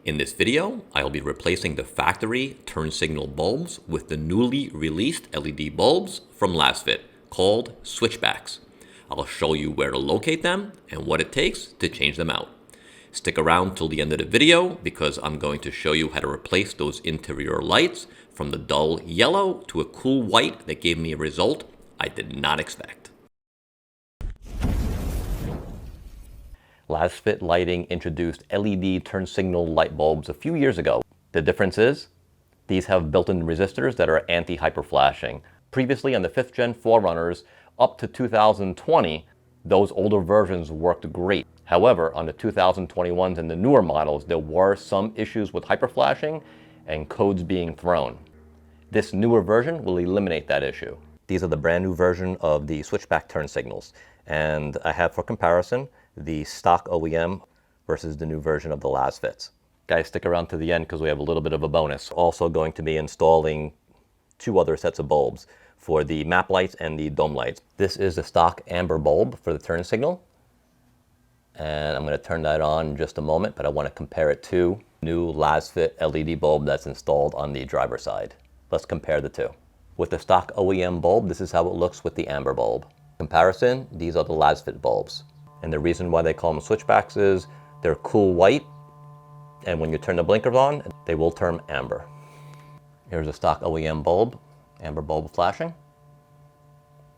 In this video, I'll be replacing the factory turn signal bulbs with the newly released LED bulbs from Lasfit called Switchbacks. I'll show you where to locate them and what it takes to change them out. Stick around till the end of the video because I'm going to show you how to replace those interior lights from the dull yellow to a cool white that gave me a result I did not expect. Lasfit Lighting introduced LED turn signal light bulbs a few years ago. The difference is, these have built-in resistors that are anti-hyperflashing. Previously on the 5th gen 4Runners, up to 2020, those older versions worked great. However, on the 2021s and the newer models, there were some issues with hyperflashing and codes being thrown. This newer version will eliminate that issue. These are the brand new version of the switchback turn signals. And I have for comparison the stock OEM versus the new version of the Lasfits. Guys, stick around to the end because we have a little bit of a bonus. Also going to be installing two other sets of bulbs for the map lights and the dome lights. This is the stock amber bulb for the turn signal. And I'm going to turn that on in just a moment, but I want to compare it to new Lasfit LED bulb that's installed on the driver's side. Let's compare the two. With the stock OEM bulb, this is how it looks with the amber bulb. Comparison, these are the Lasfit bulbs. And the reason why they call them switchbacks is they're cool white, and when you turn the blinkers on, they will turn amber. Here's a stock OEM bulb, amber bulb flashing.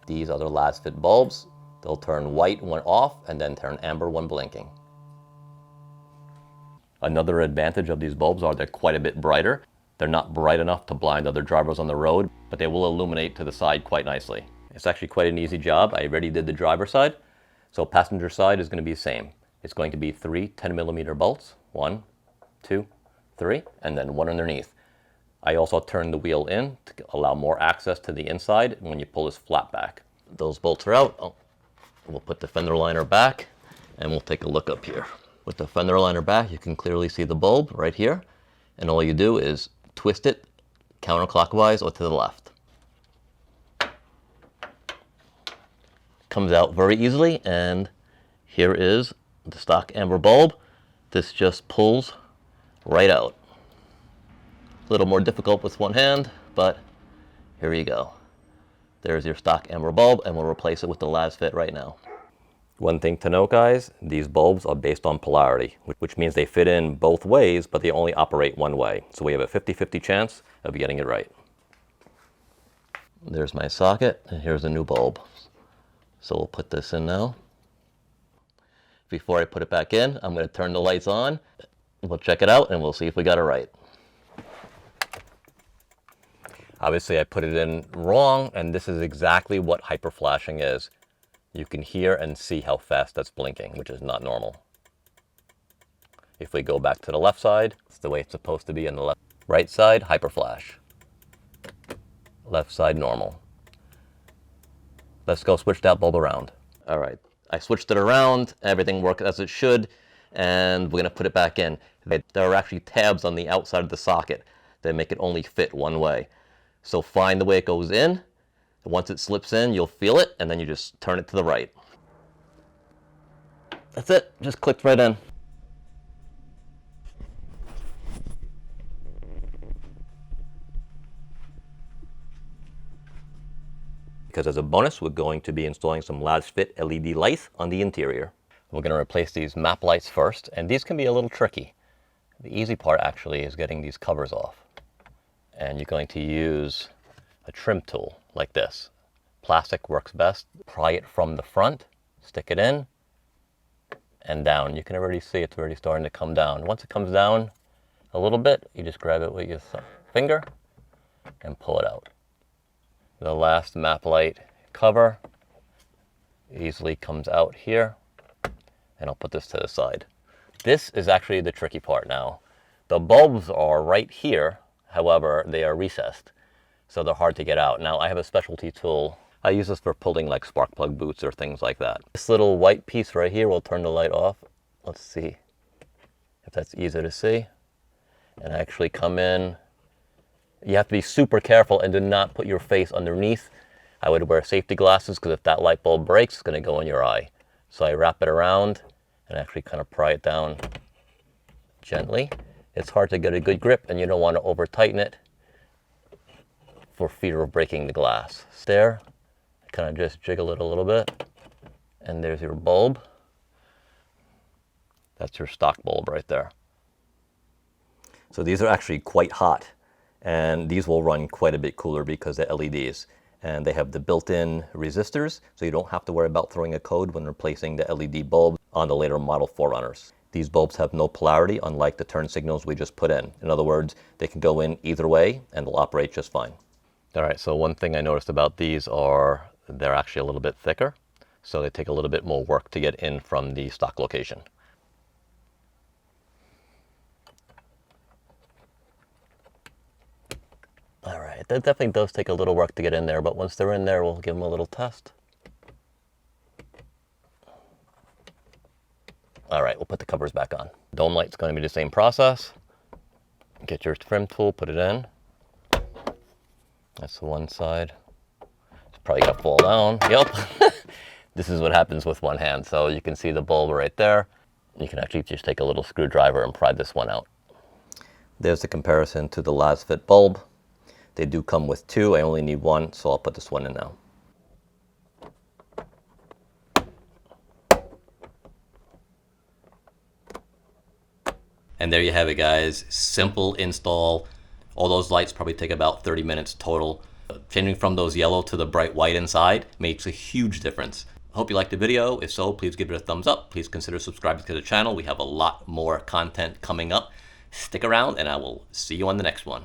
These are the Lasfit bulbs. They'll turn white when off and then turn amber when blinking. Another advantage of these bulbs are they're quite a bit brighter. They're not bright enough to blind other drivers on the road, but they will illuminate to the side quite nicely. It's actually quite an easy job. I already did the driver's side. So passenger side is going to be the same. It's going to be 3 10mm bolts, 1, 2, 3, and then one underneath. I also turned the wheel in to allow more access to the inside when you pull this flap back. Those bolts are out. Oh, we'll put the fender liner back and we'll take a look up here. With the fender liner back, you can clearly see the bulb right here. And all you do is twist it counterclockwise or to the left. Comes out very easily, and here is the stock amber bulb. This just pulls right out. A little more difficult with one hand, but here you go. There's your stock amber bulb, and we'll replace it with the Lasfit right now. One thing to note, guys, these bulbs are based on polarity, which means they fit in both ways, but they only operate one way. So we have a 50-50 chance of getting it right. There's my socket, and here's the new bulb. So we'll put this in now. Before I put it back in, I'm going to turn the lights on. We'll check it out and we'll see if we got it right. Obviously I put it in wrong, and this is exactly what hyperflashing is. You can hear and see how fast that's blinking, which is not normal. If we go back to the left side, it's the way it's supposed to be on the left. Right side, hyperflash. Left side, normal. Let's go switch that bulb around. All right, I switched it around, everything worked as it should, and we're gonna put it back in. There are actually tabs on the outside of the socket that make it only fit one way. So find the way it goes in. Once it slips in, you'll feel it, and then you just turn it to the right. That's it, just clicked right in. Because as a bonus, we're going to be installing some Lasfit LED lights on the interior. We're going to replace these map lights first, and these can be a little tricky. The easy part actually is getting these covers off. And you're going to use a trim tool like this. Plastic works best. Pry it from the front, stick it in, and down. You can already see it's already starting to come down. Once it comes down a little bit, you just grab it with your finger and pull it out. The last map light cover easily comes out here, and I'll put this to the side. This is actually the tricky part now. The bulbs are right here, however, they are recessed, so they're hard to get out. Now I have a specialty tool. I use this for pulling like spark plug boots or things like that. This little white piece right here will turn the light off. Let's see if that's easy to see. And actually come in. You have to be super careful and do not put your face underneath. I would wear safety glasses because if that light bulb breaks, it's going to go in your eye. So I wrap it around and actually kind of pry it down gently. it's hard to get a good grip and you don't want to over tighten it for fear of breaking the glass. There, kind of just jiggle it a little bit, and there's your bulb. That's your stock bulb right there. So these are actually quite hot, and these will run quite a bit cooler because they're LEDs. And they have the built-in resistors, so you don't have to worry about throwing a code when replacing the LED bulb on the later model 4Runners. These bulbs have no polarity, unlike the turn signals we just put in. In other words, they can go in either way and they'll operate just fine. All right, so one thing I noticed about these are they're actually a little bit thicker, so they take a little bit more work to get in from the stock location. All right, that definitely does take a little work to get in there, but once they're in there, we'll give them a little test. All right, we'll put the covers back on. Dome light's going to be the same process. Get your trim tool, put it in. That's the one side. It's probably gonna fall down. Yep. This is what happens with one hand. So you can see the bulb right there. You can actually just take a little screwdriver and pry this one out. There's the comparison to the Lasfit bulb. They do come with two. I only need one, so I'll put this one in now. And there you have it, guys. Simple install. All those lights probably take about 30 minutes total. Changing from those yellow to the bright white inside makes a huge difference. I hope you liked the video. If so, please give it a thumbs up. Please consider subscribing to the channel. We have a lot more content coming up. Stick around and I will see you on the next one.